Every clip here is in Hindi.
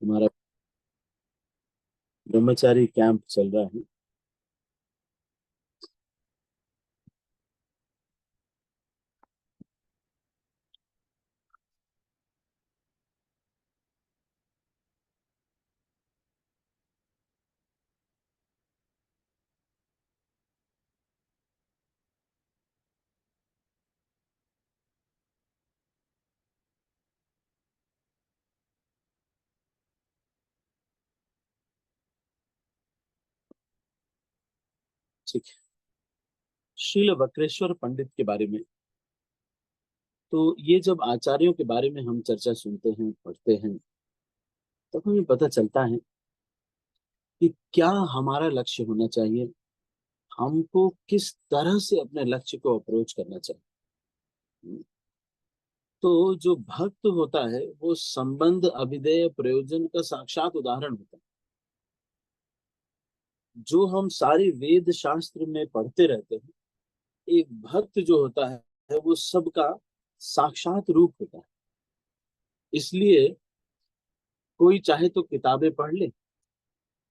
हमारा ब्रह्मचारी कैंप चल रहा है। ठीक है। श्रील वक्रेश्वर पंडित के बारे में, तो ये जब आचार्यों के बारे में हम चर्चा सुनते हैं, पढ़ते हैं, तब हमें पता चलता है कि क्या हमारा लक्ष्य होना चाहिए, हमको किस तरह से अपने लक्ष्य को अप्रोच करना चाहिए। तो जो भक्त होता है वो संबंध अभिधेय प्रयोजन का साक्षात उदाहरण होता है। जो हम सारे वेद शास्त्र में पढ़ते रहते हैं, एक भक्त जो होता है वो सबका साक्षात रूप होता है। इसलिए कोई चाहे तो किताबें पढ़ ले,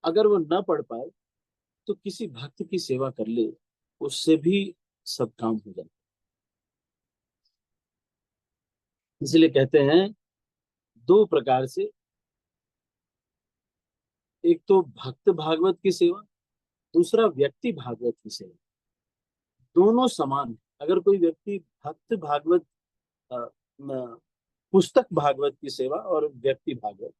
अगर वो न पढ़ पाए तो किसी भक्त की सेवा कर ले, उससे भी सब काम हो जाए। इसलिए कहते हैं दो प्रकार से, एक तो भक्त भागवत की सेवा, दूसरा व्यक्ति भागवत की सेवा। दोनों समान है। अगर कोई व्यक्ति भक्त भागवत अ, पुस्तक भागवत की सेवा और व्यक्ति भागवत,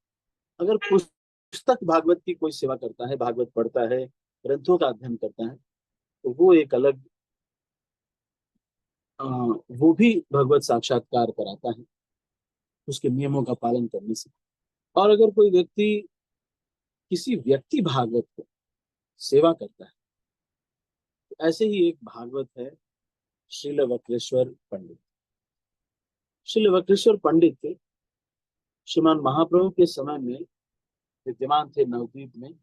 अगर पुस्तक भागवत की कोई सेवा करता है, भागवत पढ़ता है, ग्रंथों का अध्ययन करता है, तो वो एक अलग वो भी भगवत साक्षात्कार कराता है उसके नियमों का पालन करने से। और अगर कोई व्यक्ति किसी व्यक्ति भागवत को सेवा करता है, तो ऐसे ही एक भागवत है श्रील वक्रेश्वर पंडित। श्रील वक्रेश्वर पंडित थे, श्रीमान महाप्रभु के समय में विद्यमान थे नवद्वीप में।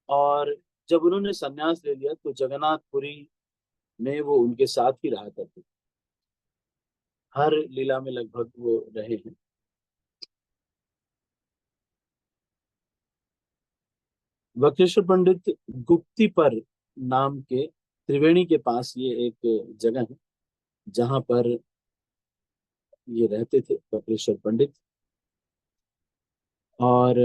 और जब उन्होंने संन्यास ले लिया तो जगन्नाथपुरी में वो उनके साथ ही रहा करते थे। हर लीला में लगभग वो रहे हैं। वक्रेश्वर पंडित गुप्ती पर नाम के त्रिवेणी के पास ये एक जगह है जहां पर ये रहते थे वक्रेश्वर पंडित। और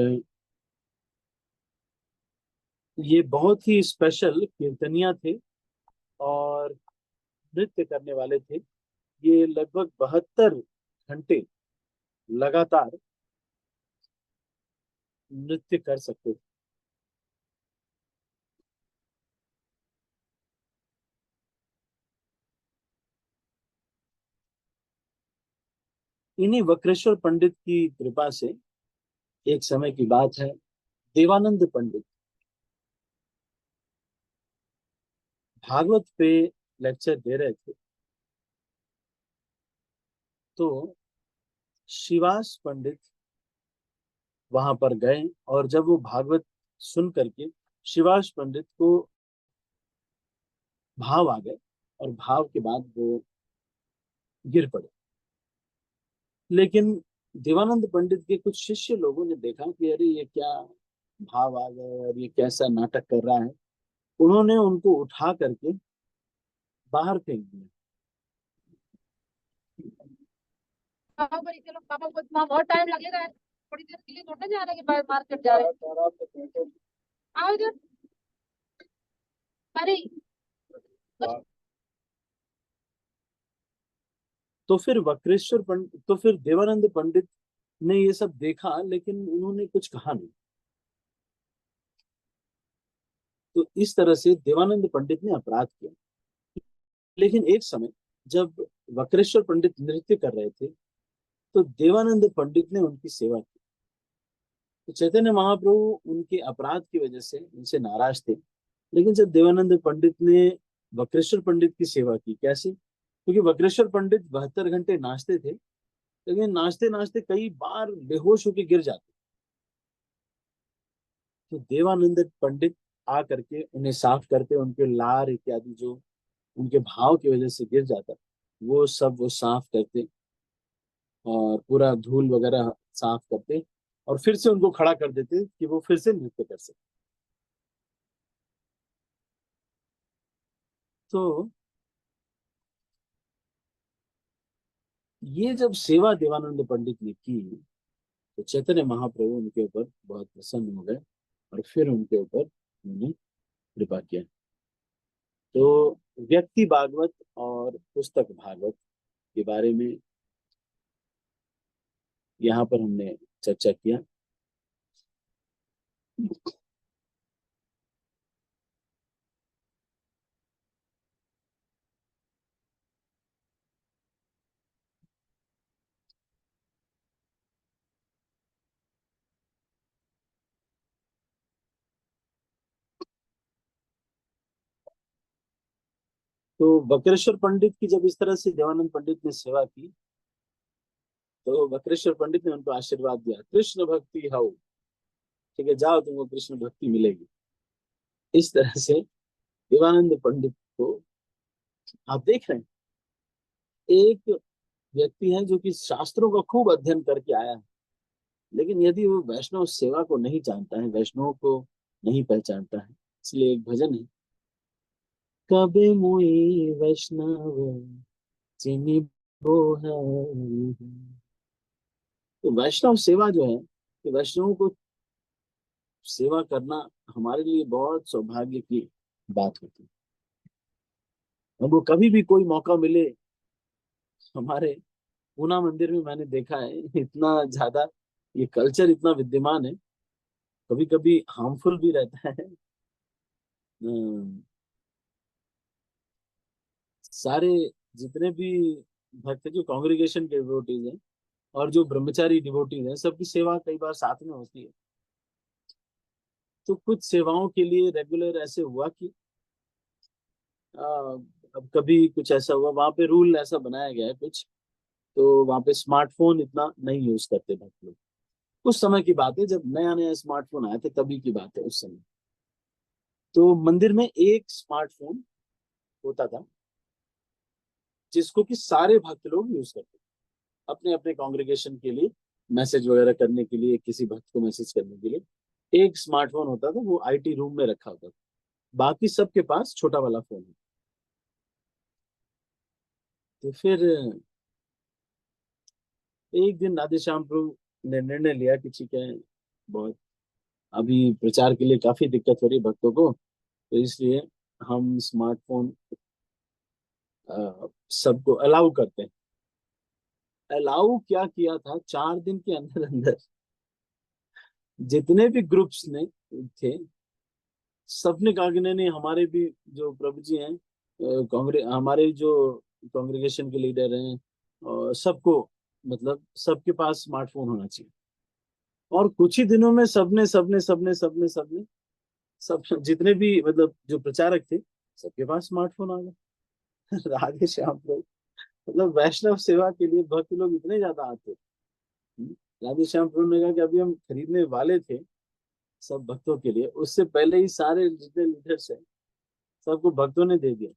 ये बहुत ही स्पेशल कीर्तनिया थे और नृत्य करने वाले थे। ये लगभग 72 घंटे लगातार नृत्य कर सकते थे। इन्हीं वक्रेश्वर पंडित की कृपा से एक समय की बात है, देवानंद पंडित भागवत पे लेक्चर दे रहे थे। तो शिवास पंडित वहां पर गए और जब वो भागवत सुन करके शिवास पंडित को भाव आ गए और भाव के बाद वो गिर पड़े। लेकिन देवानंद पंडित के कुछ शिष्य लोगों ने देखा कि अरे ये क्या भाव आ गए और ये कैसा नाटक कर रहा है। उन्होंने उनको उठा करके बाहर फेंक दिया। पापा पर चलो पापा को वहाँ बहुत टाइम लगेगा, थोड़ी देर के लिए थोड़ा जा रहे हैं, मार्केट जा रहे हैं। आओ इधर। अरे तो फिर वक्रेश्वर पंडित, तो फिर देवानंद पंडित ने ये सब देखा लेकिन उन्होंने कुछ कहा नहीं। तो इस तरह से देवानंद पंडित ने अपराध किया। लेकिन एक समय जब वक्रेश्वर पंडित नृत्य कर रहे थे तो देवानंद पंडित ने उनकी सेवा की। तो चैतन्य महाप्रभु उनके अपराध की वजह से उनसे नाराज थे। लेकिन जब देवानंद पंडित ने वक्रेश्वर पंडित की सेवा की, कैसे? क्योंकि वक्रेश्वर पंडित 72 घंटे नाचते थे, लेकिन नाचते नाचते कई बार बेहोश होकर गिर जाते। तो देवानंद पंडित आ करके उन्हें साफ करते, उनके लार इत्यादि जो उनके भाव की वजह से गिर जाता, वो सब वो साफ करते और पूरा धूल वगैरह साफ करते और फिर से उनको खड़ा कर देते कि वो फिर से नृत्य कर सके। तो ये जब सेवा देवानंद पंडित ने की तो चैतन्य महाप्रभु उनके ऊपर बहुत प्रसन्न हो गए और फिर उनके ऊपर उन्होंने कृपा किया। तो व्यक्ति भागवत और पुस्तक भागवत के बारे में यहाँ पर हमने चर्चा किया। तो बकरेश्वर पंडित की जब इस तरह से देवानंद पंडित ने सेवा की तो बकरेश्वर पंडित ने उनको आशीर्वाद दिया, कृष्ण भक्ति हो, ठीक है, जाओ तुमको कृष्ण भक्ति मिलेगी। इस तरह से देवानंद पंडित को आप देख रहे हैं, एक व्यक्ति है जो कि शास्त्रों का खूब अध्ययन करके आया है, लेकिन यदि वो वैष्णव सेवा को नहीं जानता है, वैष्णव को नहीं पहचानता है। इसलिए एक भजन है, कबे मुई वैष्णव चिन्ही वो है। तो वैष्णव सेवा जो है, कि वैष्णव को सेवा करना हमारे लिए बहुत सौभाग्य की बात होती है। हमको कभी भी कोई मौका मिले, हमारे पूना मंदिर में मैंने देखा है इतना ज्यादा ये कल्चर इतना विद्यमान है, कभी कभी हार्मफुल भी रहता है। अम, सारे जितने भी भक्त जो कांग्रेगेशन के डिवोटीज हैं और जो ब्रह्मचारी डिवोटीज हैं, सबकी सेवा कई बार साथ में होती है। तो कुछ सेवाओं के लिए रेगुलर ऐसे हुआ कि अब कभी कुछ ऐसा हुआ, वहां पे रूल ऐसा बनाया गया है कुछ, तो वहां पे स्मार्टफोन इतना नहीं यूज करते भक्त लोग। उस समय की बात है जब नया नया स्मार्टफोन आए थे, तभी की बात है उस समय। तो मंदिर में एक स्मार्टफोन होता था जिसको कि सारे भक्त लोग यूज करते थे अपने अपने कांग्रेगेशन के लिए, मैसेज वगैरह करने के लिए, किसी भक्त को मैसेज करने के लिए एक स्मार्टफोन होता था, वो आईटी रूम में रखा होता था। बाकी सबके पास छोटा वाला फोन है। तो फिर एक दिन राधे श्याम प्रभु ने निर्णय लिया कि ठीक है, बहुत अभी प्रचार के लिए काफी दिक्कत हो रही है भक्तों को, तो इसलिए हम स्मार्टफोन सबको अलाउ करते हैं। अलाउ क्या किया था, 4 दिन के अंदर अंदर जितने भी ग्रुप्स ने थे, सबने कहा कि नहीं नहीं, हमारे भी जो प्रभु जी हैं, कांग्रेस हमारे जो कांग्रेगेशन के लीडर हैं, और सबको, मतलब सबके पास स्मार्टफोन होना चाहिए। और कुछ ही दिनों में सबने सबने सबने सबने सबने सब जितने भी मतलब जो प्रचारक थे, सबके पास स्मार्टफोन आ गए। राधे श्याम प्रभु, मतलब वैष्णव सेवा के लिए भक्त लोग इतने ज्यादा आते। राधे श्याम प्रभु ने कहा कि अभी हम खरीदने वाले थे सब भक्तों के लिए, उससे पहले ही सारे जितने लीडर्स हैं सबको भक्तों ने दे दिया।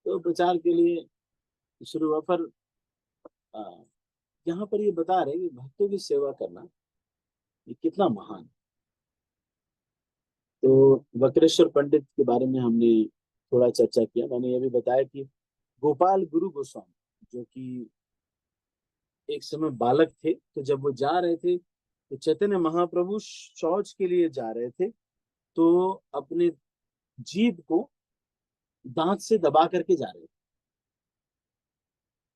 तो प्रचार के लिए शुरू हुआ। पर आ, यहाँ पर ये बता रहे हैं कि भक्तों की सेवा करना ये कितना महान है। तो वक्रेश्वर पंडित के बारे में हमने थोड़ा चर्चा किया। मैंने ये भी बताया कि गोपाल गुरु गोस्वामी जो कि एक समय बालक थे, तो जब वो जा रहे थे तो चैतन्य महाप्रभु शौच के लिए जा रहे थे, तो अपने जीभ को दांत से दबा करके जा रहे थे,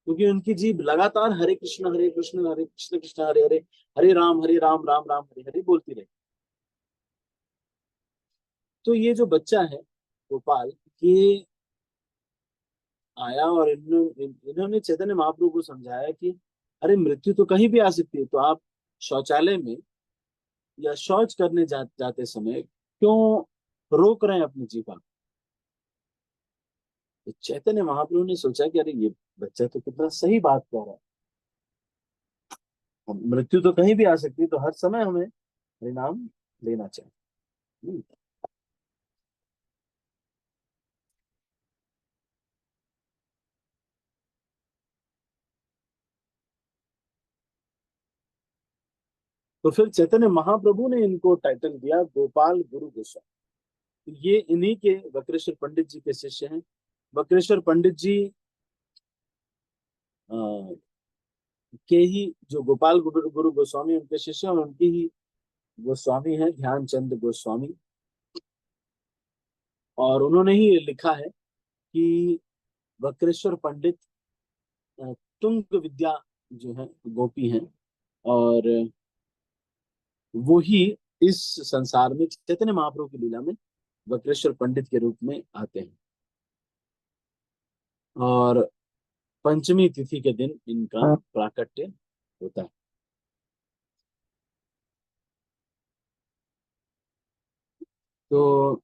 क्योंकि उनकी जीभ लगातार हरे कृष्ण कृष्ण हरे हरे, हरे राम राम राम हरे हरे बोलती रही। तो ये जो बच्चा है गोपाल, ये आया और इन्होंने चैतन्य महाप्रभु को समझाया कि अरे मृत्यु तो कहीं भी आ सकती है, तो आप शौचालय में या शौच करने जाते समय क्यों रोक रहे हैं अपनी जीवा। तो चैतन्य महाप्रभु ने सोचा कि अरे ये बच्चा तो कितना सही बात कह रहा है, मृत्यु तो कहीं भी आ सकती है, तो हर समय हमें परिणाम लेना चाहिए। तो फिर चैतन्य महाप्रभु ने इनको टाइटल दिया गोपाल गुरु गोस्वामी। ये इन्हीं के वक्रेश्वर पंडित जी के शिष्य हैं। वक्रेश्वर पंडित जी अ, के ही जो गोपाल गुरु गोस्वामी उनके शिष्य हैं, उनकी ही गोस्वामी है ध्यानचंद गोस्वामी। और उन्होंने ही लिखा है कि वक्रेश्वर पंडित तुंग विद्या जो है गोपी हैं, और वो ही इस संसार में चैतन्य महाप्रभु की लीला में वक्रेश्वर पंडित के रूप में आते हैं। और पंचमी तिथि के दिन इनका प्राकट्य होता है। तो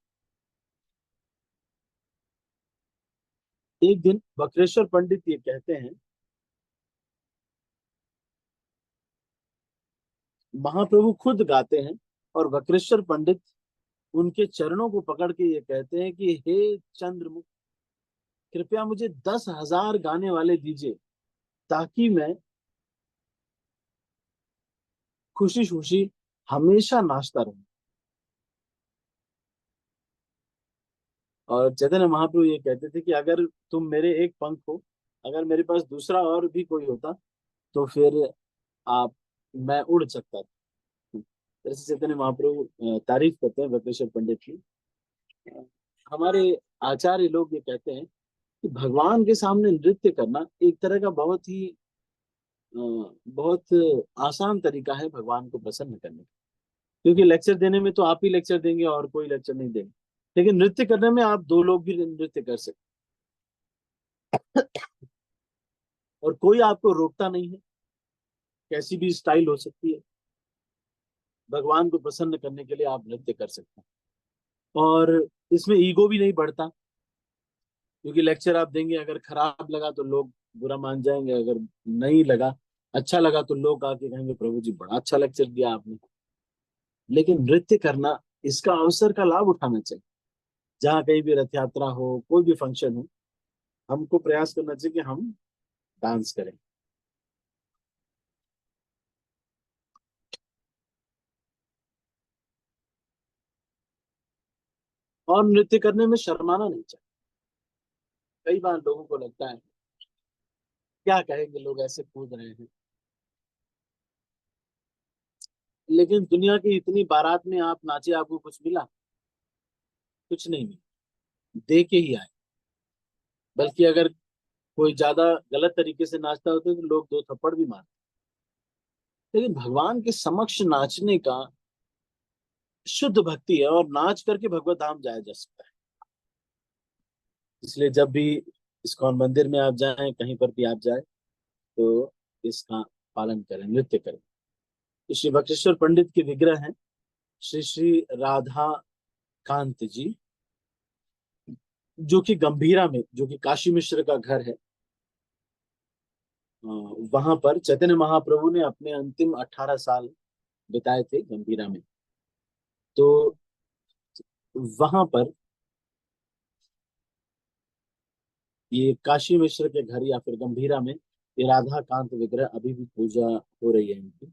एक दिन वक्रेश्वर पंडित ये कहते हैं, महाप्रभु खुद गाते हैं और वक्रेश्वर पंडित उनके चरणों को पकड़ के ये कहते हैं कि हे चंद्रमुख, कृपया मुझे 10,000 गाने वाले दीजिए, ताकि मैं खुशी खुशी हमेशा नाचता रहूं। और चैतन्य महाप्रभु ये कहते थे कि अगर तुम मेरे एक पंख हो, अगर मेरे पास दूसरा और भी कोई होता, तो फिर आप मैं उड़ सकता था। जैसे चैतन्य महाप्रभु तारीफ करते हैं वक्रेश्वर पंडित की। हमारे आचार्य लोग ये कहते हैं कि भगवान के सामने नृत्य करना एक तरह का बहुत आसान तरीका है भगवान को प्रसन्न करने का। क्योंकि लेक्चर देने में तो आप ही लेक्चर देंगे और कोई लेक्चर नहीं देंगे, लेकिन नृत्य करने में आप दो लोग भी नृत्य कर सकते, और कोई आपको रोकता नहीं है। कैसी भी स्टाइल हो सकती है, भगवान को प्रसन्न करने के लिए आप नृत्य कर सकते हैं। और इसमें ईगो भी नहीं बढ़ता, क्योंकि लेक्चर आप देंगे, अगर खराब लगा तो लोग बुरा मान जाएंगे, अगर नहीं लगा, अच्छा लगा, तो लोग आके कहेंगे प्रभु जी बड़ा अच्छा लेक्चर दिया आपने। लेकिन नृत्य करना, इसका अवसर का लाभ उठाना चाहिए। जहाँ कहीं भी रथ यात्रा हो, कोई भी फंक्शन हो, हमको प्रयास करना चाहिए कि हम डांस करें। और नृत्य करने में शर्माना नहीं चाहिए। कई बार लोगों को लगता है क्या कहेंगे लोग, ऐसे कूद रहे हैं। लेकिन दुनिया की इतनी बारात में आप नाचे, आपको कुछ मिला? कुछ नहीं मिला, दे के ही आए। बल्कि अगर कोई ज्यादा गलत तरीके से नाचता होता है तो लोग दो थप्पड़ भी मारते। लेकिन भगवान के समक्ष नाचने का शुद्ध भक्ति है, और नाच करके भगवत धाम जाया जा सकता है। इसलिए जब भी इस्कॉन मंदिर में आप जाएं, कहीं पर भी आप जाएं, तो इसका पालन करें, नृत्य करें। तो श्री बक्रेश्वर पंडित के विग्रह हैं श्री श्री राधा कांत जी, जो कि गंभीरा में, जो कि काशी मिश्र का घर है, वहां पर चैतन्य महाप्रभु ने अपने अंतिम 18 साल बिताए थे गंभीरा में। तो वहां पर ये काशी मिश्र के घर या फिर गंभीरा में ये राधा कांत विग्रह अभी भी पूजा हो रही है इनकी।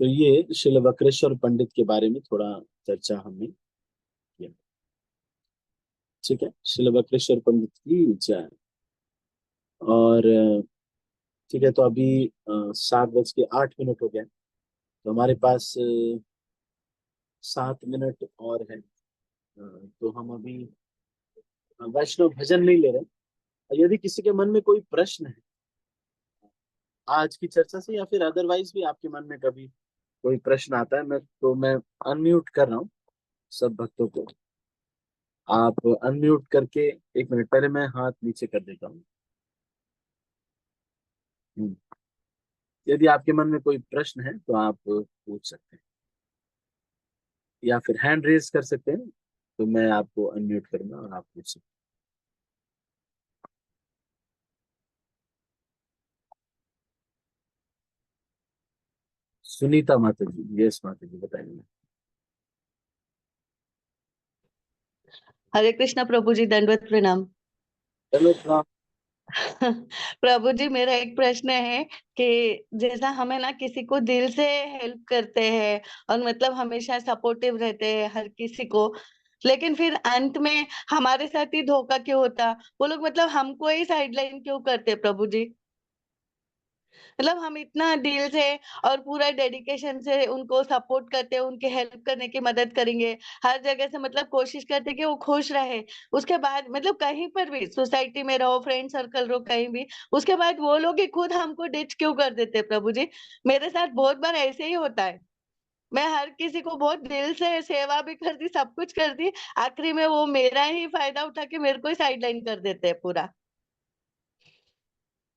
तो ये शिल वक्रेश्वर पंडित के बारे में थोड़ा चर्चा हमने किया। ठीक है, शिल वक्रेश्वर पंडित की जय। और ठीक है, तो अभी 7:08 हो गए। तो हमारे पास 7 मिनट और है। तो हम अभी वैष्णव भजन नहीं ले रहे। यदि किसी के मन में कोई प्रश्न है आज की चर्चा से, या फिर अदरवाइज भी आपके मन में कभी कोई प्रश्न आता है, मैं अनम्यूट कर रहा हूँ सब भक्तों को। आप अनम्यूट करके, 1 मिनट पहले मैं हाथ नीचे कर देता हूँ। हम्म, यदि आपके मन में कोई प्रश्न है तो आप पूछ सकते हैं, या फिर हैंड रेज कर सकते हैं, तो मैं आपको अनम्यूट करूंगा और आप पूछ सकते हैं। सुनीता माता जी, यस माता जी, बताइए। हरे कृष्णा प्रभु जी, दंडवत प्रणाम। चलो प्रणाम। प्रभु जी, मेरा एक प्रश्न है कि जैसा हमें ना किसी को दिल से हेल्प करते हैं और मतलब हमेशा सपोर्टिव रहते हैं हर किसी को, लेकिन फिर अंत में हमारे साथ ही धोखा क्यों होता? वो लोग मतलब हमको ही साइडलाइन क्यों करते प्रभु जी? मतलब हम इतना दिल से और पूरा डेडिकेशन से उनको सपोर्ट करते हैं, उनकी हेल्प करने की मदद करेंगे, हर जगह से मतलब कोशिश करते हैं कि वो खुश रहे। उसके बाद मतलब कहीं पर भी सोसाइटी में रहो, फ्रेंड सर्कल रहो, कहीं भी, उसके बाद वो लोग ही खुद हमको डिच क्यों कर देते हैं प्रभु जी? मेरे साथ बहुत बार ऐसे ही होता है। मैं हर किसी को बहुत दिल से सेवा भी कर दी, सब कुछ कर दी, आखिरी में वो मेरा ही फायदा उठा के मेरे को ही साइडलाइन कर देते हैं पूरा।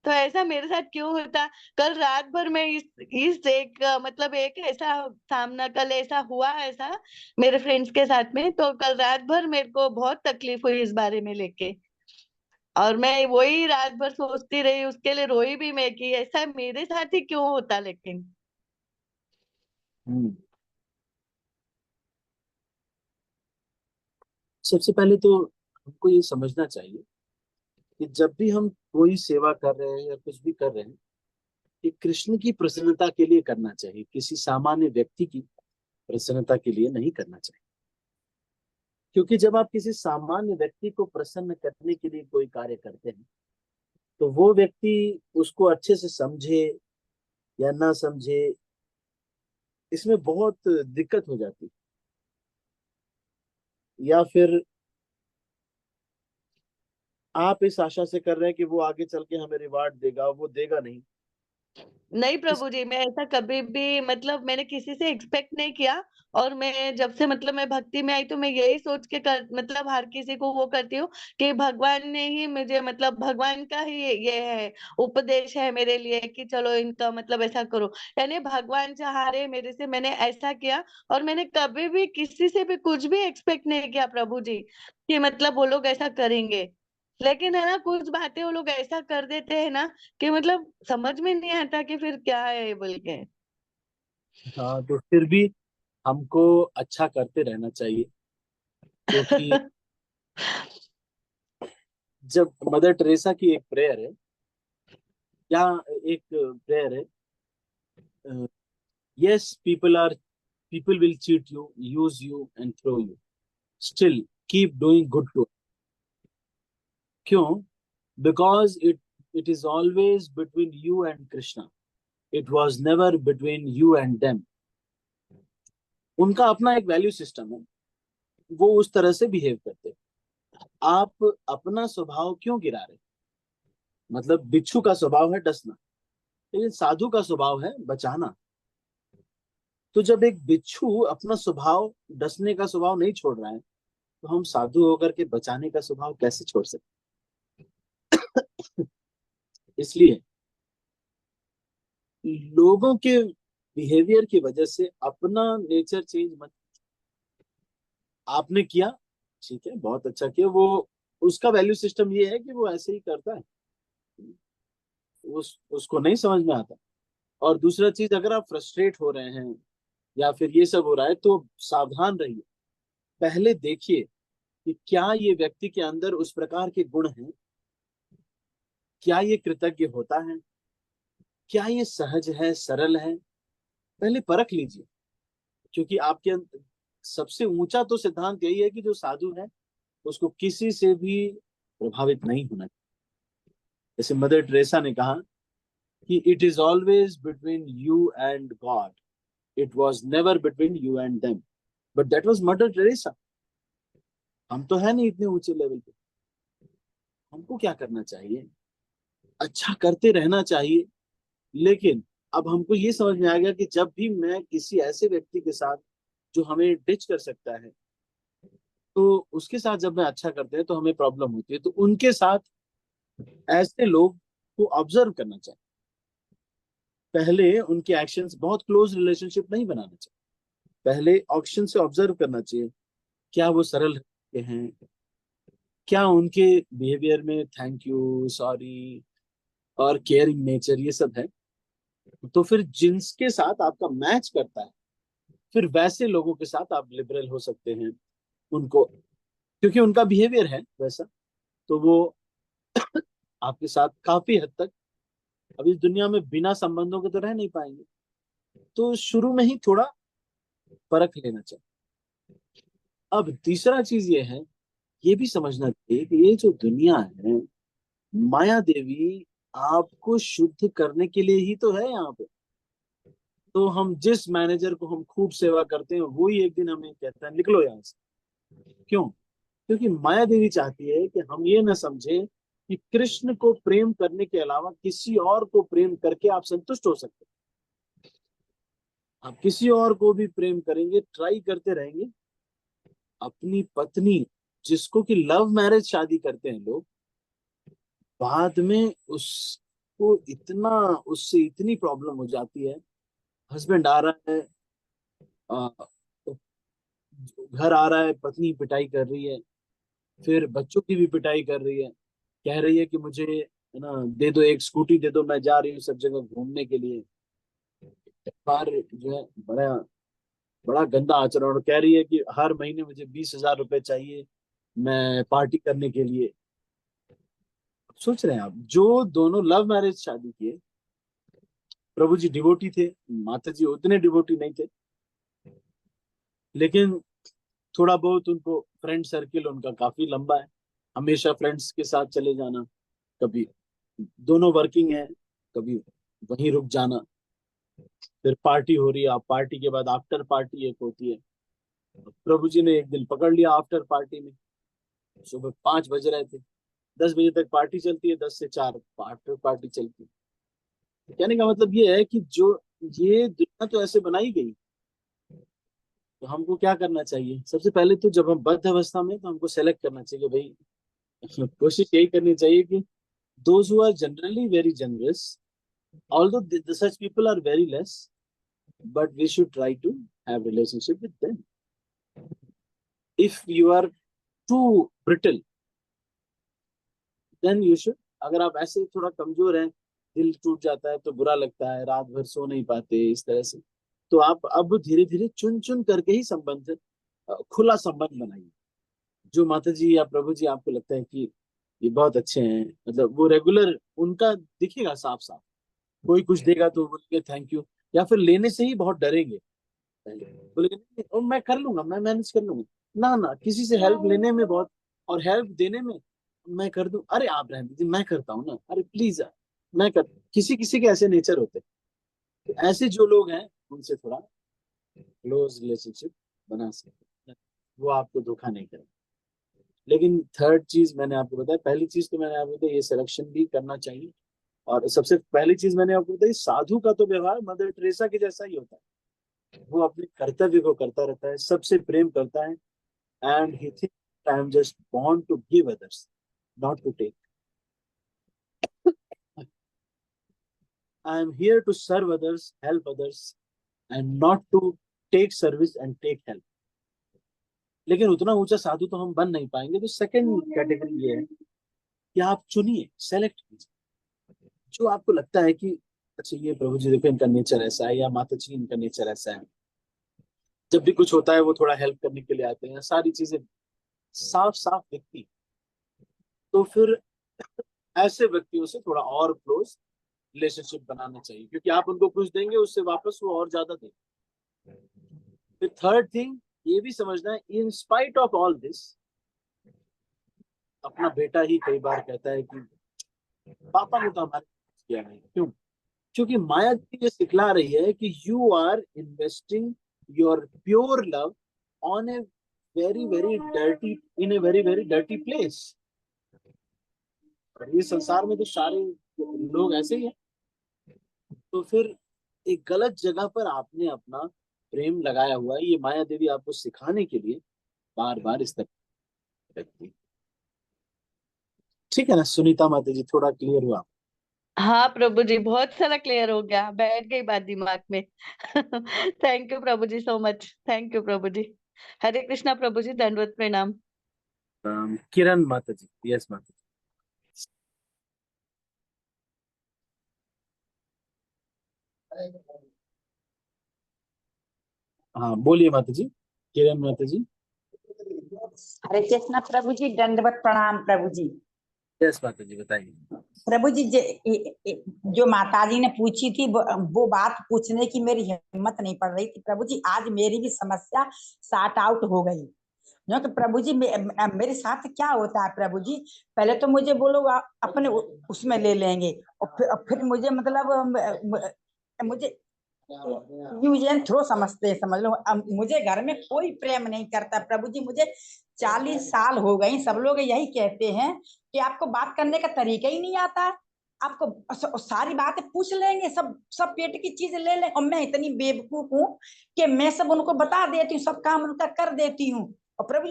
तो ऐसा मेरे साथ क्यों होता? कल रात भर मैं इस एक मतलब एक ऐसा सामना कल ऐसा हुआ ऐसा मेरे फ्रेंड्स के साथ में, तो कल रात भर मेरे को बहुत तकलीफ हुई इस बारे में लेके, और मैं वही रात भर सोचती रही, उसके लिए रोई भी मैं कि ऐसा मेरे साथ ही क्यों होता लेकिन। हम्म। सबसे पहले तो हमको ये समझना चाहिए कि जब भी हम कोई सेवा कर रहे हैं या कुछ भी कर रहे हैं, ये कृष्ण की प्रसन्नता के लिए करना चाहिए, किसी सामान्य व्यक्ति की प्रसन्नता के लिए नहीं करना चाहिए। क्योंकि जब आप किसी सामान्य व्यक्ति को प्रसन्न करने के लिए कोई कार्य करते हैं, तो वो व्यक्ति उसको अच्छे से समझे या ना समझे, इसमें बहुत दिक्कत हो जाती है। या फिर आप इस आशा से कर रहे हैं कि वो आगे चल के हमें रिवार्ड देगा, वो देगा नहीं। नहीं इस प्रभु जी, मैं ऐसा कभी भी मतलब मैंने किसी से एक्सपेक्ट नहीं किया। और मैं जब से मतलब मैं भक्ति में आई तो मैं यही सोच के कर मतलब हर किसी को वो करती हूँ कि भगवान ने ही मुझे मतलब भगवान का ही ये है, उपदेश है मेरे लिए कि चलो इनका मतलब ऐसा करो। यानी भगवान चाह रहे मेरे से, मैंने ऐसा किया। और मैंने कभी भी किसी से भी कुछ भी एक्सपेक्ट नहीं किया प्रभु जी कि मतलब वो लोग ऐसा करेंगे। लेकिन है ना, कुछ बातें वो लोग ऐसा कर देते हैं ना कि मतलब समझ में नहीं आता कि फिर क्या है ये बोल के। हाँ, तो फिर भी हमको अच्छा करते रहना चाहिए। क्योंकि जब मदर टेरेसा की एक प्रेयर है, या एक प्रेयर है, yes people will cheat you, use you and throw you, still keep doing good too. क्यों? Because it is always between you and Krishna, it was never between you and them. उनका अपना एक वैल्यू सिस्टम है, वो उस तरह से बिहेव करते हैं। आप अपना स्वभाव क्यों गिरा रहे? मतलब बिच्छू का स्वभाव है डसना, लेकिन साधु का स्वभाव है बचाना। तो जब एक बिच्छू अपना स्वभाव, डसने का स्वभाव नहीं छोड़ रहा है, तो हम साधु होकर के बचाने का स्वभाव कैसे छोड़ सकते? इसलिए लोगों के बिहेवियर की वजह से अपना नेचर चेंज मत। आपने किया, ठीक है, बहुत अच्छा किया। वो उसका वैल्यू सिस्टम ये है कि वो ऐसे ही करता है, उसको नहीं समझ में आता। और दूसरा चीज, अगर आप फ्रस्ट्रेट हो रहे हैं या फिर ये सब हो रहा है, तो सावधान रहिए। पहले देखिए कि क्या ये व्यक्ति के अंदर उस प्रकार के गुण हैं, क्या ये कृतज्ञ होता है, क्या ये सहज है, सरल है। पहले परख लीजिए। क्योंकि सबसे ऊंचा तो सिद्धांत यही है कि जो साधु है उसको किसी से भी प्रभावित नहीं होना चाहिए। जैसे मदर टेरेसा ने कहा कि it is always between you and God, it was never between you and them. But that was mother Teresa. हम तो है नहीं इतने ऊंचे लेवल पे। हमको क्या करना चाहिए? अच्छा करते रहना चाहिए। लेकिन अब हमको ये समझ में आ गया कि जब भी मैं किसी ऐसे व्यक्ति के साथ जो हमें डिच कर सकता है, तो उसके साथ जब मैं अच्छा करते हैं तो हमें प्रॉब्लम होती है। तो उनके साथ ऐसे लोग को ऑब्जर्व करना चाहिए। पहले उनके एक्शंस, बहुत क्लोज रिलेशनशिप नहीं बनाना चाहिए। पहले ऑक्शन से ऑब्जर्व करना चाहिए, क्या वो सरल हैं, क्या उनके बिहेवियर में थैंक यू, सॉरी और केयरिंग नेचर ये सब है। तो फिर जिनके साथ आपका मैच करता है, फिर वैसे लोगों के साथ आप लिबरल हो सकते हैं। उनको, क्योंकि उनका बिहेवियर है वैसा, तो वो आपके साथ काफी हद तक। अब इस दुनिया में बिना संबंधों के तो रह नहीं पाएंगे, तो शुरू में ही थोड़ा परख लेना चाहिए। अब तीसरा चीज ये है, ये भी समझना चाहिए कि ये जो दुनिया है, माया देवी आपको शुद्ध करने के लिए ही तो है यहाँ पे। तो हम जिस मैनेजर को हम खूब सेवा करते हैं, वो ही एक दिन हमें कहता है निकलो यहाँ से। क्यों? क्योंकि माया देवी चाहती है कि हम ये न समझें कि कृष्ण को प्रेम करने के अलावा किसी और को प्रेम करके आप संतुष्ट हो सकते हैं। आप किसी और को भी प्रेम करेंगे, ट्राई करते रहेंगे। अपनी पत्नी, जिसको कि लव मैरिज शादी करते हैं लोग, बाद में उसको इतना, उससे इतनी प्रॉब्लम हो जाती है। हस्बैंड आ रहा है, आ, घर आ रहा है, पत्नी पिटाई कर रही है, फिर बच्चों की भी पिटाई कर रही है। कह रही है कि मुझे है ना दे दो, एक स्कूटी दे दो, मैं जा रही हूँ सब जगह घूमने के लिए। बार जो है बड़ा बड़ा गंदा आचरण, और कह रही है कि हर महीने मुझे 20,000 रुपए चाहिए मैं पार्टी करने के लिए। सोच रहे हैं आप, जो दोनों लव मैरिज शादी किए, प्रभु जी डिवोटी थे, माता जी उतने डिवोटी नहीं थे, लेकिन थोड़ा बहुत उनको फ्रेंड सर्किल उनका काफी लंबा है, हमेशा फ्रेंड्स के साथ चले जाना, कभी दोनों वर्किंग है, कभी वहीं रुक जाना, फिर पार्टी हो रही है, आप पार्टी के बाद आफ्टर पार्टी एक होती है। प्रभु जी ने एक दिन पकड़ लिया आफ्टर पार्टी में, सुबह 5 बज रहे थे, 10 बजे तक पार्टी चलती है, 10 से 4 आफ्टर पार्टी चलती है। कहने का मतलब ये है कि जो ये दुनिया तो ऐसे बनाई गई, तो हमको क्या करना चाहिए? सबसे पहले तो जब हम बद्ध अवस्था में, तो हमको सेलेक्ट करना चाहिए कि भाई कोशिश यही करनी चाहिए कि those who are generally very generous, although such people are very less, but we should try to have relationship with them. If you are too brittle, then you should, अगर आप ऐसे थोड़ा कमजोर हैं, दिल टूट जाता है तो बुरा लगता है, रात भर सो नहीं पाते इस तरह से, तो आप अब धीरे धीरे चुन चुन करके ही संबंध, खुला संबंध बनाइए। जो माता जी या प्रभु जी आपको लगता है कि ये बहुत अच्छे हैं, मतलब वो रेगुलर, उनका दिखेगा साफ साफ। कोई कुछ देगा तो बोलेंगे थैंक यू, या फिर लेने से ही बहुत डरेंगे पहले, बोलेंगे नहीं, ओ मैं कर लूंगा, मैं मैनेज कर लूंगा। ना ना, किसी से हेल्प लेने में बहुत, और हेल्प देने में मैं कर दूं, अरे आप रहने दीजिए मैं करता हूँ ना, अरे प्लीज मैं कर। किसी किसी के ऐसे नेचर होते हैं, तो ऐसे जो लोग हैं उनसे थोड़ा क्लोज रिलेशनशिप बना सकते हैं, वो आपको धोखा नहीं करेंगे। लेकिन थर्ड चीज मैंने आपको बताया, पहली चीज तो मैंने आपको बताया, ये सिलेक्शन भी करना चाहिए। और सबसे पहली चीज मैंने आपको बताई, साधु का तो व्यवहार मदर टेरेसा के जैसा ही होता है। वो अपने कर्तव्य को करता रहता है, सबसे प्रेम करता है, and he think I am just born to give others, not to take. I am here to serve others, help others, and not to take service and take help. लेकिन उतना ऊंचा साधु तो हम बन नहीं पाएंगे, तो सेकंड कैटेगरी ये है कि आप चुनिए, सेलेक्ट कीजिए जो आपको लगता है कि अच्छा ये प्रभु जी देखो इनका नेचर ऐसा है, या माता जी इनका नेचर ऐसा है, जब भी कुछ होता है वो थोड़ा हेल्प करने के लिए आते हैं, सारी चीजें साफ साफ दिखती। तो फिर ऐसे व्यक्तियों से थोड़ा और क्लोज रिलेशनशिप बनाना चाहिए, क्योंकि आप उनको कुछ देंगे, उससे वापस वो और ज्यादा देंगे। फिर थर्ड थिंग ये भी समझना है, in spite of all this, अपना बेटा ही कई बार कहता है कि पापा ने तो हमारे किया नहीं। क्यों? क्योंकि माया जी ये सिखला रही है कि you are investing your pure love on a very very dirty, in a very very dirty place. और ये संसार में तो सारे लोग ऐसे ही हैं। तो फिर एक गलत जगह पर आपने अपना प्रेम लगाया हुआ है, ये माया देवी आपको सिखाने के लिए बार बार इस तरह करती है। ठीक है ना सुनीता माता जी, थोड़ा क्लियर हुआ? हाँ प्रभु जी, बहुत सारा क्लियर हो गया, बैठ गई बात दिमाग में। थैंक यू प्रभु जी, सो मच। थैंक यू प्रभु जी। हरे कृष्णा प्रभु जी, दंडवत प्रणाम। किरण माता जी, यस माता जी, हाँ बोलिए माता जी, किरण माता जी। हरे कृष्णा प्रभु जी, दंडवत प्रणाम प्रभु जी। यस माता जी बताइए। प्रभु जी जो माता जी ने पूछी थी वो बात पूछने की मेरी हिम्मत नहीं पड़ रही थी प्रभु जी। आज मेरी भी समस्या सॉर्ट आउट हो गई। जो कि प्रभु जी मेरे साथ क्या होता है प्रभु जी, पहले तो मुझे वो लोग अपने उसमें ले लेंगे और फिर मुझे मतलब मुझे यूज एंड थ्रो समझते हैं, समझ लो। मुझे घर में कोई प्रेम नहीं करता प्रभु जी। मुझे 40 साल हो गए, सब लोग यही कहते हैं कि आपको बात करने का तरीका ही नहीं आता है। आपको सारी बातें पूछ लेंगे, सब सब पेट की चीज ले लें, और मैं इतनी बेवकूफ हूँ कि मैं सब उनको बता देती हूँ, सब काम उनका कर देती हूँ, और प्रभु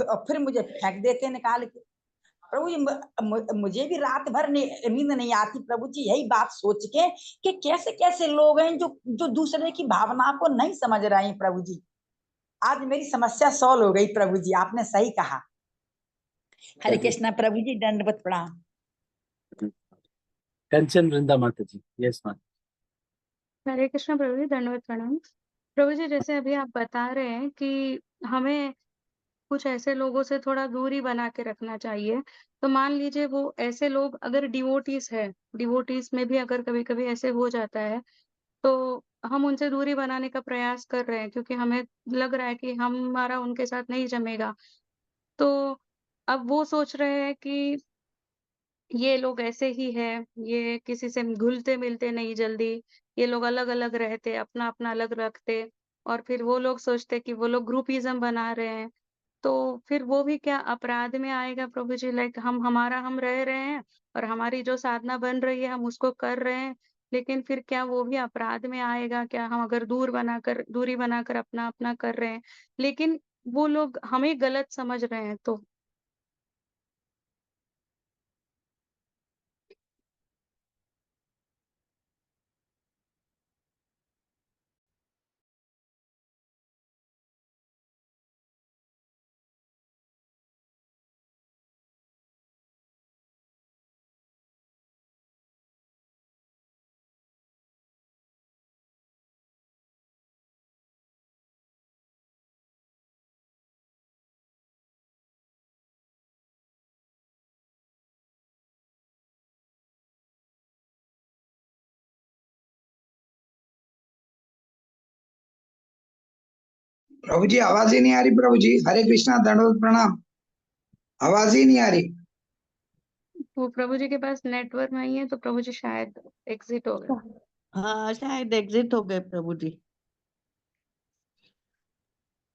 और फिर मुझे फेंक देते हैं निकाल के। प्रभु जी मुझे भी रात भर नींद नहीं आती प्रभु जी, यही बात सोच के कि कैसे कैसे लोग हैं जो जो दूसरे की भावना को नहीं समझ रहे हैं प्रभु जी। आज मेरी समस्या सॉल्व हो गई प्रभु जी, आपने सही कहा। हरे कृष्णा प्रभु जी, दंडवत प्रणाम। कंचन वृंदा माता जी। यस माता। हरे कृष्ण प्रभु जी, दंडवत प्रणाम। प्रभु जी, जैसे अभी आप बता रहे हैं कि हमें कुछ ऐसे लोगों से थोड़ा दूरी बना के रखना चाहिए, तो मान लीजिए वो ऐसे लोग अगर डिवोटीज है, डिवोटीज में भी अगर कभी कभी ऐसे हो जाता है, तो हम उनसे दूरी बनाने का प्रयास कर रहे हैं क्योंकि हमें लग रहा है कि हमारा उनके साथ नहीं जमेगा। तो अब वो सोच रहे हैं कि ये लोग ऐसे ही हैं, ये किसी से घुलते-मिलते नहीं जल्दी, ये लोग अलग-अलग रहते, अपना-अपना अलग रखते, और फिर वो लोग सोचते कि वो लोग ग्रुपिज़्म बना रहे हैं। तो फिर वो भी क्या अपराध में आएगा प्रभु जी? लाइक हम रह रहे हैं और हमारी जो साधना बन रही है हम उसको कर रहे हैं, लेकिन फिर क्या वो भी अपराध में आएगा क्या? हम अगर दूरी बनाकर अपना-अपना कर रहे हैं, लेकिन वो लोग हमें गलत समझ रहे हैं तो? प्रभु जी आवाज ही नहीं आ रही प्रभु जी। हरे कृष्णा, दंडवत प्रणाम। आवाज ही नहीं आ रही। वो प्रभु जी के पास नेटवर्क नहीं है तो प्रभु जी शायद एग्जिट हो गए। हाँ, शायद एग्जिट हो गए प्रभु जी।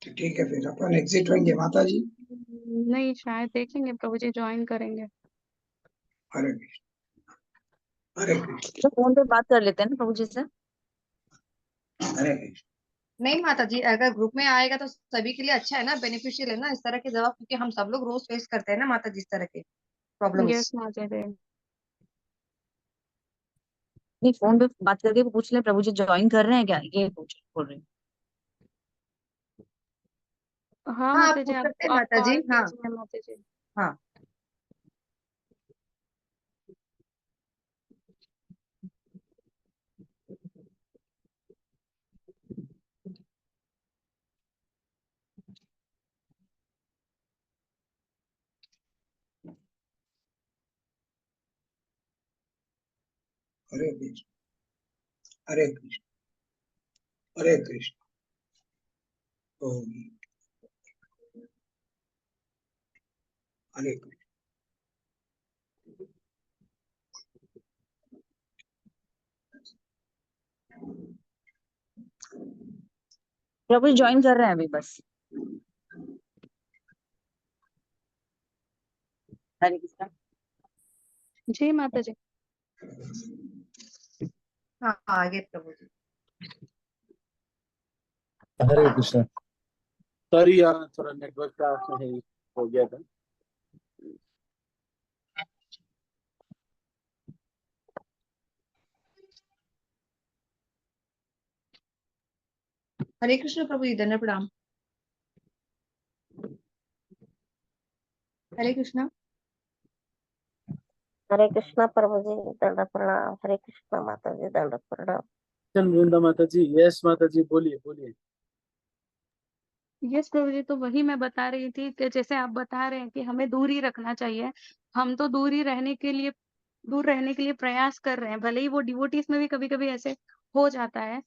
तो ठीक है, फिर अपन एग्जिट होंगे माता जी। नहीं, शायद देखेंगे प्रभु जी ज्वाइन करेंगे। हरे कृष्ण, हरे कृष्ण, तो फोन पे बात कर लेते हैं ना प्रभु जी से। हरे कृष्ण। नहीं माता जी, अगर ग्रुप में आएगा तो सभी के लिए अच्छा है ना, बेनिफिशियल है ना इस तरह के जवाब, क्योंकि हम सब लोग रोज फेस करते हैं ना माता जी इस तरह के प्रॉब्लम्स। यस माता जी। नहीं, फोन पे बात करके पूछ ले प्रभु जी ज्वाइन कर रहे हैं क्या, ये बोल रहे हैं। हाँ हाँ, आप माता जी, पूछ आप सकते हैं आप माता जी। कॉल हाँ कीजिए माता जी। हाँ। हरे कृष्ण, हरे कृष्ण, हरे कृष्ण। ओम। हरे कृष्ण। प्रभु जी ज्वाइन कर रहे हैं अभी बस। हरे कृष्णा। जी माता जी। हाँ आगे प्रभु जी। हरे कृष्ण। सॉरी यार, थोड़ा नेटवर्क का है, हो गया था। हरे कृष्ण प्रभु जी, दंड प्रणाम। हरे कृष्णा। हरे कृष्णा प्रभु जी, दंड प्रणाम। हरे कृष्णा माता जी, दंड प्रणाम। कंचन वृंदा माता जी। यस माता जी, बोलिए बोलिए। यस प्रभु जी, तो वही मैं बता रही थी कि जैसे आप बता रहे हैं कि हमें दूरी रखना चाहिए, हम तो दूर रहने के लिए प्रयास कर रहे हैं, भले ही वो डिवोटीज में भी कभी-कभी ऐसे हो जाता है।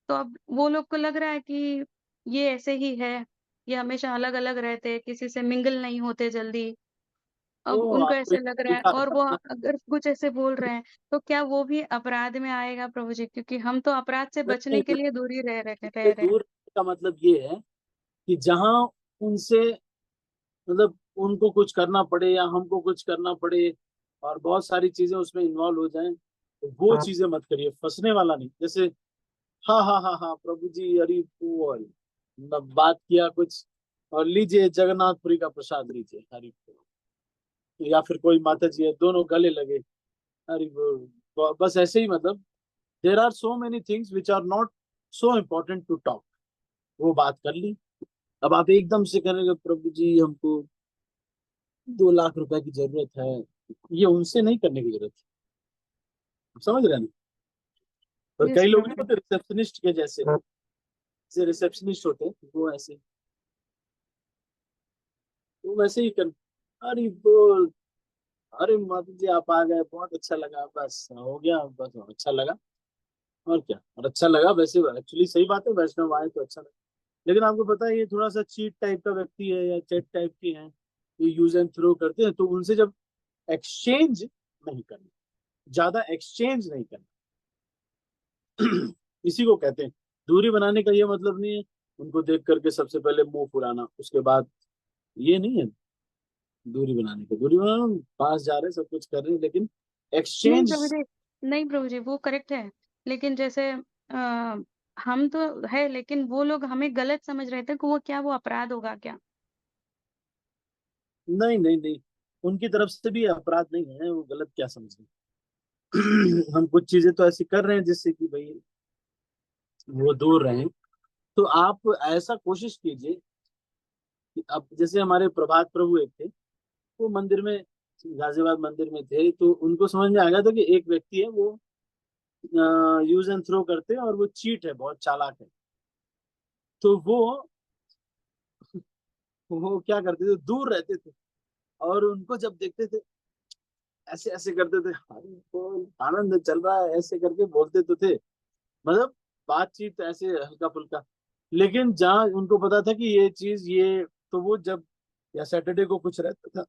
तो अब वो लोग को लग रहा है कि ये ऐसे ही है, ये हमेशा अलग-अलग रहते हैं, किसी से मिंगल नहीं होते जल्दी। अब तो उनको आपको ऐसे इसमें लग रहा है दिखा और था वो ना, अगर कुछ ऐसे बोल रहे हैं, तो क्या वो भी अपराध में आएगा प्रभु जी? क्योंकि हम तो अपराध से नहीं बचने के नहीं, लिए दूर ही रह इससे रहे हैं। दूर रहने का मतलब ये है कि जहां उनसे मतलब उनको कुछ करना पड़े या हमको कुछ करना पड़े और बहुत सारी चीजें उसमें इन्वॉल्व हो जाएं, तो वो चीजें मत करिए, फंसने वाला नहीं। जैसे हाँ हाँ हाँ हाँ प्रभु जी हरि बोल, मतलब बात किया कुछ और लीजिए जगन्नाथपुरी का प्रसाद लीजिए हरि बोल, या फिर कोई माता जी है दोनों गले लगे हरि बोल, बस ऐसे ही मतलब there are so many things which are not so important to talk, वो बात कर ली। अब आप एकदम से करेंगे प्रभु जी हमको 2 लाख रुपए की जरूरत है, ये उनसे नहीं करने की जरूरत है, आप समझ रहे हैं ना। और यस कई लोग नहीं प्रभु। होते रिसेप्शनिस्ट के जैसे, जैसे रिसेप्शनिस्ट होते हैं वो ऐसे, वो वैसे ही कर, अरे बोल, अरे माता जी आप आ गए बहुत अच्छा लगा, बस हो गया, बस अच्छा लगा और क्या, और अच्छा लगा वैसे एक्चुअली सही बात है, वैष्णव आए तो अच्छा लगा। लेकिन आपको पता है ये थोड़ा सा चीट टाइप का व्यक्ति है या चैट टाइप की है, ये यूज एंड थ्रो करते हैं, तो उनसे जब एक्सचेंज नहीं करना, ज्यादा एक्सचेंज नहीं करना इसी को कहते हैं दूरी बनाने का। ये मतलब नहीं है उनको देख करके सबसे पहले मुंह फुलाना उसके बाद, ये नहीं है दूरी बनाने का। दूरी बनाना, पास जा रहे हैं सब कुछ कर रहे हैं लेकिन नहीं एक्सचेंज। प्रभु जी, नहीं प्रभु जी, वो करेक्ट है। लेकिन जैसे हम तो है, लेकिन वो लोग हमें गलत समझ रहे थे कि वो अपराध होगा क्या? नहीं नहीं नहीं, उनकी तरफ से भी अपराध नहीं है, वो गलत क्या समझ रहे हैं। हम कुछ चीजें तो ऐसी कर रहे हैं जिससे कि भाई वो दूर रहें। तो आप ऐसा कोशिश कीजिए कि अब जैसे हमारे प्रभात प्रभु एक थे, वो मंदिर में, गाजियाबाद मंदिर में थे, तो उनको समझ में आ गया था कि एक व्यक्ति है वो यूज एंड थ्रो करते हैं और वो चीट है, बहुत चालाक है। तो वो क्या करते थे, दूर रहते थे और उनको जब देखते थे ऐसे ऐसे करते थे, अरे बोल आनंद चल रहा है ऐसे करके बोलते तो थे, मतलब बातचीत ऐसे हल्का फुल्का। लेकिन जहाँ उनको पता था कि ये चीज ये, तो वो जब या सैटरडे को कुछ रहता था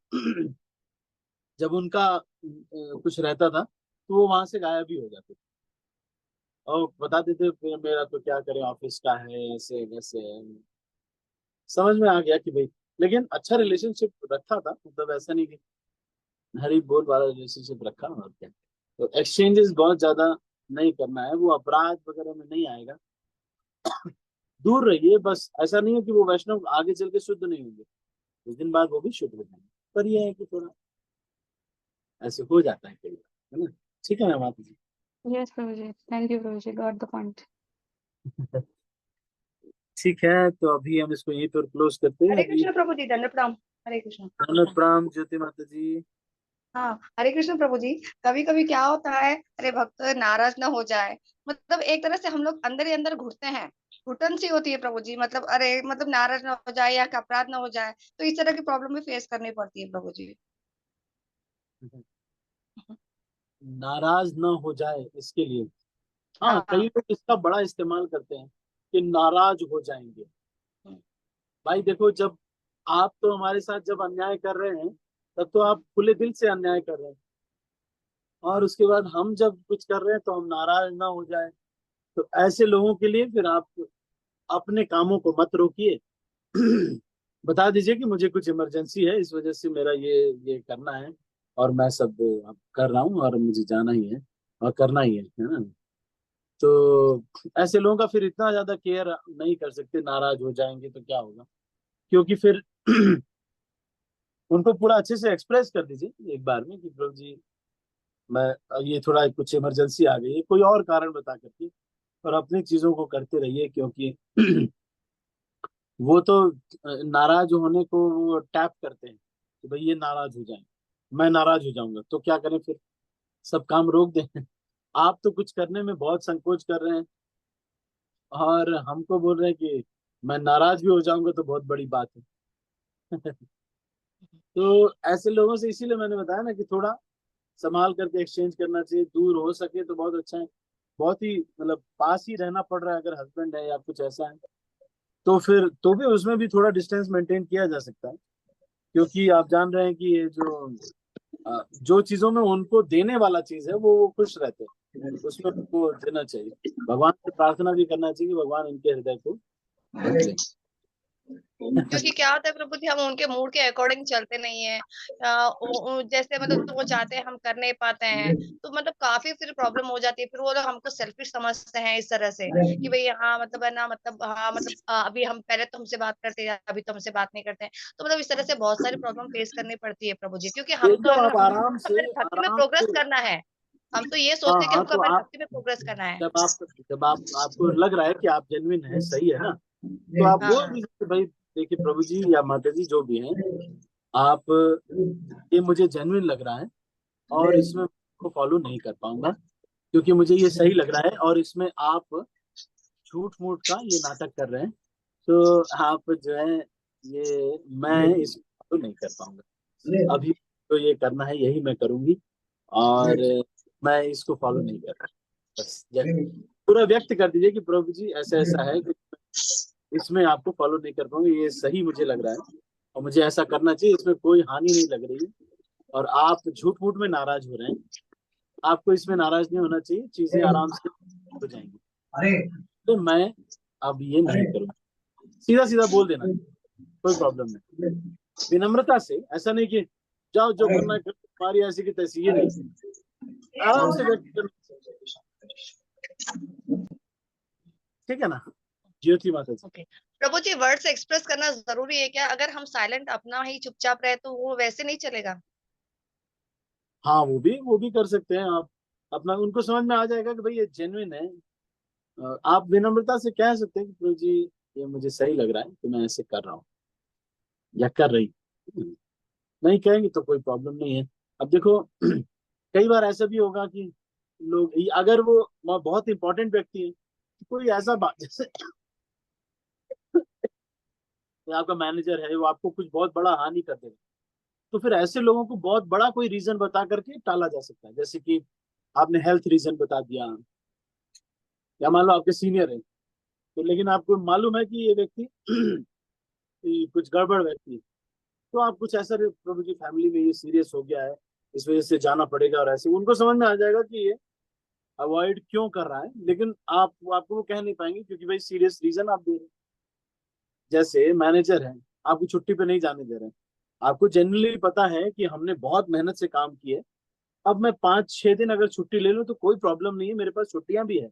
जब उनका कुछ रहता था तो वो वहां से गायब ही हो जाते थे और बता देते फिर मेरा तो क्या करें ऑफिस का है ऐसे वैसे है। समझ में आ गया कि भाई, लेकिन अच्छा रिलेशनशिप रखा था, मतलब ऐसा नहीं कि हरी बोल वाला रिलेशनशिप रखा और क्या। तो एक्सचेंजेस बहुत ज्यादा नहीं करना है, वो अपराध वगैरह में नहीं आएगा। दूर रहिए बस, ऐसा नहीं है कि वो वैष्णव आगे चल के शुद्ध नहीं होंगे, कुछ दिन बाद वो भी शुद्ध हो जाएंगे, पर ये है कि थोड़ा ऐसे हो जाता है कई बार, है ना। ठीक है ना माता जी। यस प्रभु जी, थैंक यू प्रभु जी, गॉट द पॉइंट। ठीक है, तो अभी हम इसको यहीं पर क्लोज करते हैं हरे अभी। कृष्ण प्रभु जी, दंड प्रणाम। हरे कृष्ण। धन्यवाद, प्रणाम ज्योति माता जी। हाँ, हरे कृष्ण प्रभु जी। कभी कभी क्या होता है, अरे भक्त नाराज ना हो जाए, मतलब एक तरह से हम लोग अंदर ही अंदर घुटते हैं, घुटन सी होती है प्रभु जी, मतलब अरे मतलब नाराज ना हो जाए या अपराध ना हो जाए, तो इस तरह की प्रॉब्लम भी फेस करनी पड़ती है प्रभु जी। नाराज ना हो जाए इसके लिए, हाँ कई हाँ। लोग इसका बड़ा इस्तेमाल करते हैं कि नाराज हो जाएंगे। हम्म। भाई देखो, जब आप तो हमारे साथ जब अन्याय कर रहे हैं तब तो आप खुले दिल से अन्याय कर रहे हैं, और उसके बाद हम जब कुछ कर रहे हैं तो हम नाराज ना हो जाए। तो ऐसे लोगों के लिए फिर आप अपने कामों को मत रोकिए। बता दीजिए कि मुझे कुछ इमरजेंसी है, इस वजह से मेरा ये करना है और मैं सब अब कर रहा हूँ और मुझे जाना ही है और करना ही है ना। तो ऐसे लोगों का फिर इतना ज्यादा केयर नहीं कर सकते, नाराज हो जाएंगे तो क्या होगा, क्योंकि फिर उनको पूरा अच्छे से एक्सप्रेस कर दीजिए एक बार में कि प्रभु जी मैं, ये थोड़ा कुछ इमरजेंसी आ गई है, कोई और कारण बता करके, और अपनी चीजों को करते रहिए, क्योंकि वो तो नाराज होने को वो टैप करते हैं कि भाई ये नाराज हो जाए, मैं नाराज हो जाऊंगा तो क्या करें फिर, सब काम रोक दें। आप तो कुछ करने में बहुत संकोच कर रहे हैं और हमको बोल रहे हैं कि मैं नाराज भी हो जाऊंगा तो बहुत बड़ी बात है। तो ऐसे लोगों से इसीलिए मैंने बताया ना कि थोड़ा संभाल करके एक्सचेंज करना चाहिए, दूर हो सके तो बहुत अच्छा है। बहुत ही मतलब पास ही रहना पड़ रहा है अगर हस्बैंड है या कुछ ऐसा है, तो फिर तो भी उसमें भी थोड़ा डिस्टेंस मेंटेन किया जा सकता है, क्योंकि आप जान रहे हैं कि ये जो चीजों में उनको देने वाला चीज है वो खुश रहते हैं, उसमें उनको देना चाहिए। भगवान से प्रार्थना भी करना चाहिए कि भगवान इनके हृदय को बदले। क्योंकि क्या होता है प्रभु जी, हम उनके मूड के अकॉर्डिंग चलते नहीं है। जैसे मतलब वो चाहते हैं हम कर नहीं पाते हैं, तो मतलब काफी फिर प्रॉब्लम हो जाती है। फिर वो लोग हमको सेल्फिश समझते हैं इस तरह से कि भाई हाँ मतलब है ना, मतलब हाँ मतलब अभी हम पहले तो हमसे बात करते हैं, अभी तो हमसे बात नहीं करते हैं। तो मतलब इस तरह से बहुत सारी प्रॉब्लम फेस करनी पड़ती है प्रभु जी, क्योंकि हम तो देखो आप हमारे भक्ति में प्रोग्रेस करना है। हम तो ये हाँ सोचते हैं कि हाँ, हमको तो हमारी आप भक्ति में प्रोग्रेस करना है। जब आप आपको लग रहा है कि आप जेन्युइन है, सही है ना, तो आप हाँ बोल दीजिए कि भाई देखिए प्रभु जी या माता जी जो भी हैं, आप ये मुझे जेन्युइन लग रहा है और इसमें को फॉलो नहीं कर पाऊंगा, क्योंकि मुझे ये सही लग रहा है और इसमें आप झूठ मूठ का ये नाटक कर रहे हैं, तो आप जो है ये मैं इसको फॉलो नहीं कर पाऊंगा। अभी तो ये करना है यही मैं करूंगी, और मैं इसको फॉलो नहीं कर रहा। बस पूरा व्यक्त कर दीजिए कि प्रभु जी ऐसा ऐसा है कि इसमें आपको फॉलो नहीं कर पाऊंगी, ये सही मुझे लग रहा है और मुझे ऐसा करना चाहिए, इसमें कोई हानि नहीं लग रही है, और आप झूठ मूठ में नाराज हो रहे हैं, आपको इसमें नाराज नहीं होना चाहिए, चीजें आराम से हो जाएंगी। तो मैं अब ये नहीं करूंगा, सीधा सीधा बोल देना, कोई प्रॉब्लम नहीं, विनम्रता से। ऐसा नहीं कि जाओ जो करना है करो, तुम्हारी ऐसी की तैसी, ये नहीं, आराम से व्यक्त करना। ठीक है ना, ज्योति माता जी। ओके प्रभु जी, वर्ड से एक्सप्रेस करना जरूरी है क्या? अगर हम साइलेंट अपना ही चुपचाप रहे तो वो वैसे नहीं चलेगा? हाँ वो भी कर सकते हैं आप, अपना उनको समझ में आ जाएगा कि भाई ये जेन्युइन है। आप विनम्रता से कह सकते हैं कि प्रभु जी ये मुझे सही लग रहा है तो मैं ऐसे कर रहा हूँ या कर रही हूँ। नहीं कहेंगे तो कोई प्रॉब्लम नहीं है। अब देखो कई बार ऐसा भी होगा कि लोग अगर वो बहुत इंपॉर्टेंट व्यक्ति है, तो कोई ऐसा बात जैसे आपका मैनेजर है, वो आपको कुछ बहुत बड़ा हानि कर देगा, तो फिर ऐसे लोगों को बहुत बड़ा कोई रीजन बता करके टाला जा सकता है। जैसे कि आपने हेल्थ रीजन बता दिया, या मान लो आपके सीनियर है, तो लेकिन आपको मालूम है कि ये व्यक्ति कि कुछ गड़बड़ व्यक्ति है, तो आप कुछ ऐसा प्रभु की फैमिली में ये सीरियस हो गया है, इस वजह से जाना पड़ेगा, और ऐसे उनको समझ में आ जाएगा कि ये अवॉइड क्यों कर रहा है, लेकिन आपको वो कह नहीं पाएंगे क्योंकि भाई सीरियस रीजन आप दे रहे हैं। जैसे मैनेजर है, आपको छुट्टी पे नहीं जाने दे रहे हैं, आपको जनरली पता है कि हमने बहुत मेहनत से काम की है, अब मैं 5-6 दिन अगर छुट्टी ले लूँ तो कोई प्रॉब्लम नहीं है, मेरे पास छुट्टियां भी है,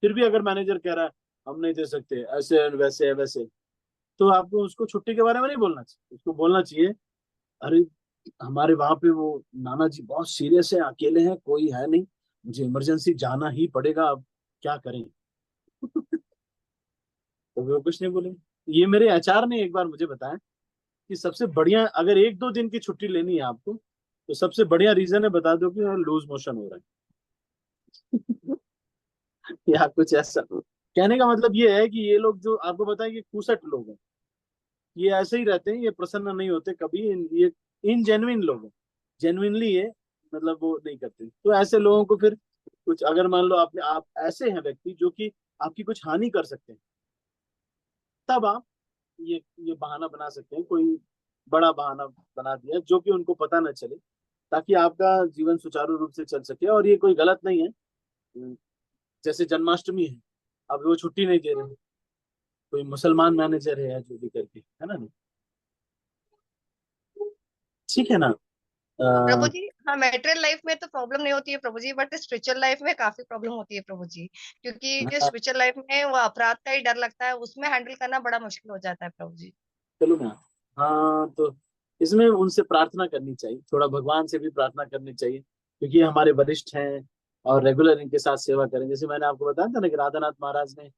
फिर भी अगर मैनेजर कह रहा है हम नहीं दे सकते, ऐसे है, वैसे है वैसे, तो आपको उसको छुट्टी के बारे में नहीं बोलना चाहिए, उसको बोलना चाहिए अरे हमारे वहां पे वो नाना जी बहुत सीरियस है, अकेले हैं, कोई है नहीं, मुझे इमरजेंसी जाना ही पड़ेगा, अब क्या करें। तो वो कुछ नहीं बोलेंगे। ये मेरे एचआर ने एक बार मुझे बताया कि सबसे बढ़िया अगर 1-2 दिन की छुट्टी लेनी है आपको, तो सबसे बढ़िया रीजन है बता दो कि लूज मोशन हो रहा है या कुछ ऐसा। कहने का मतलब ये है कि ये लोग जो आपको बताएं कि कुसट लोग हैं, ये ऐसे ही रहते हैं, ये प्रसन्न नहीं होते कभी, ये इनजेन्युइन लोग हैं, जेन्युइनली ये मतलब वो नहीं करते। तो ऐसे लोगों को फिर कुछ अगर मान लो आप ऐसे हैं व्यक्ति जो कि आपकी कुछ हानि कर सकते हैं, तब आप ये बहाना बना सकते हैं, कोई बड़ा बहाना बना दिया जो कि उनको पता न चले, ताकि आपका जीवन सुचारू रूप से चल सके। और ये कोई गलत नहीं है। जैसे जन्माष्टमी है, अब वो छुट्टी नहीं दे रहे, कोई मुसलमान मैनेजर है या जो भी करके, है ना, नहीं ठीक है ना। प्रभु जी, हाँ मैटेरियल लाइफ में तो प्रॉब्लम नहीं होती है प्रभु जी, बट स्पिरिचुअल लाइफ में काफी प्रॉब्लम होती है प्रभु जी। क्योंकि जो हाँ, स्पिरिचुअल लाइफ में वो अपराध का ही डर लगता है, उसमें हैंडल करना बड़ा मुश्किल हो जाता है प्रभु जी। चलो ना। हाँ तो इसमें उनसे प्रार्थना करनी चाहिए, थोड़ा भगवान से भी प्रार्थना करनी चाहिए, क्योंकि ये हमारे वरिष्ठ हैं और रेगुलर इनके साथ सेवा करें। जैसे मैंने आपको बताया था ना कि राधानाथ महाराज ने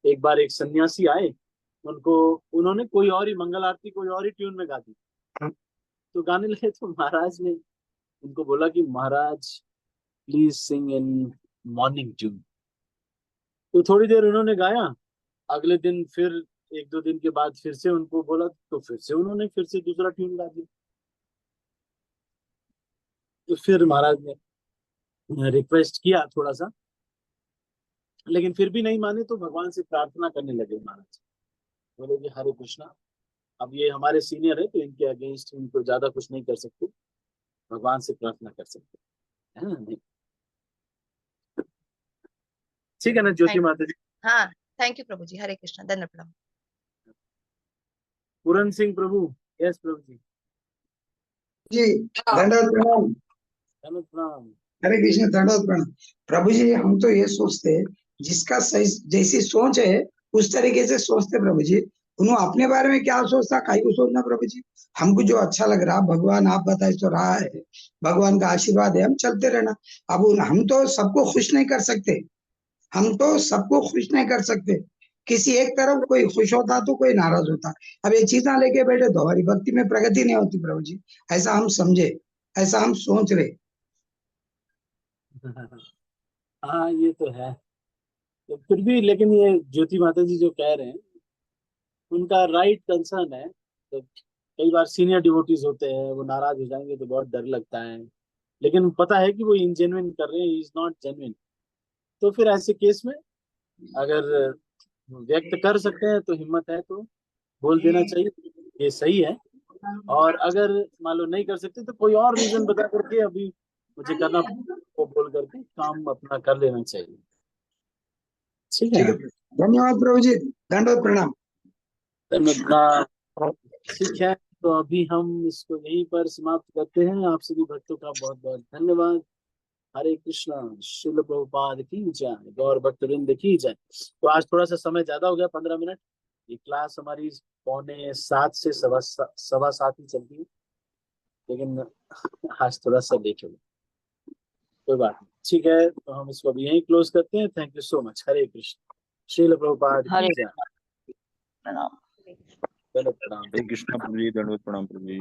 एक बार, एक सन्यासी आए, उनको उन्होंने कोई और ही मंगल आरती कोई और ही ट्यून में गा दी, तो गाने लगे, तो महाराज ने उनको बोला कि महाराज please sing in morning tune. तो थोड़ी देर उन्होंने गाया, अगले दिन फिर 1-2 दिन के बाद फिर से उनको बोला, तो फिर से उन्होंने फिर से दूसरा ट्यून गा दिया। तो फिर महाराज ने रिक्वेस्ट किया थोड़ा सा, लेकिन फिर भी नहीं माने तो भगवान से प्रार्थना करने लगे महाराज। बोले कि हरे कृष्णा, अब ये हमारे सीनियर है तो इनके अगेंस्ट इनको ज्यादा कुछ नहीं कर सकते, भगवान से प्रार्थना कर सकते है ना। नहीं, ठीक है ना ज्योति माता जी। हाँ, थैंक यू प्रभु जी। हरे कृष्णा, दंड प्रणाम। पूरन सिंह प्रभु। यस प्रभु जी। जी दंडवत प्रणाम। धन्यवाद प्रणाम। हरे कृष्ण, दंडवत प्रणाम। प्रभु जी हम तो ये सोचते हैं जिसका सही जैसी सोच है उस तरीके से सोचते प्रभु जी। उन्होंने अपने बारे में क्या सोचता, काई को सोचना प्रभु जी। हमको जो अच्छा लग रहा, भगवान आप बताए तो रहा है, भगवान का आशीर्वाद है, हम चलते रहना। अब हम तो सबको खुश नहीं कर सकते, हम तो सबको खुश नहीं कर सकते। किसी एक तरफ कोई खुश होता तो कोई नाराज होता। अब ये चीजें लेके बैठे तो हमारी भक्ति में प्रगति नहीं होती प्रभु जी। ऐसा हम समझे, ऐसा हम सोच रहे। हाँ ये तो है। तो फिर भी लेकिन ये ज्योति माता जी जो कह रहे हैं उनका राइट कंसर्न है। तो कई बार सीनियर डिवोटीज होते हैं, वो नाराज हो जाएंगे तो बहुत डर लगता है, लेकिन पता है कि वो इनजेन्युइन कर रहे हैं, इज नॉट जेन्युइन। तो फिर ऐसे केस में अगर व्यक्त कर सकते हैं तो हिम्मत है तो बोल देना चाहिए ये सही है। और अगर मान लो नहीं कर सकते तो कोई और रीजन बता करके अभी मुझे करना वो बोल करके काम अपना कर लेना चाहिए। ठीक है ठीक है, ना। धन्यवाद प्रभु जी, दंडवत प्रणाम। धन्यवाद। ठीक है, तो अभी हम इसको यहीं पर समाप्त करते हैं। आप सभी भक्तों का बहुत बहुत धन्यवाद। हरे कृष्णा। शिल प्रभुपाद की जय, गौर भक्तवृंद की जय। तो आज थोड़ा सा समय ज्यादा हो गया, 15 मिनट। ये क्लास हमारी 6:45 से 7:15 ही चलती है, लेकिन आज थोड़ा सा लेट हो गया, कोई बात नहीं। ठीक है, तो हम इसको अभी यहीं क्लोज करते हैं। Thank you so much. Hare Krishna. Srila Prabhupada की जय। प्रणाम। धन्यवाद प्रणाम। हरे कृष्णा प्रभु जी, दंडवत प्रणाम प्रभु जी।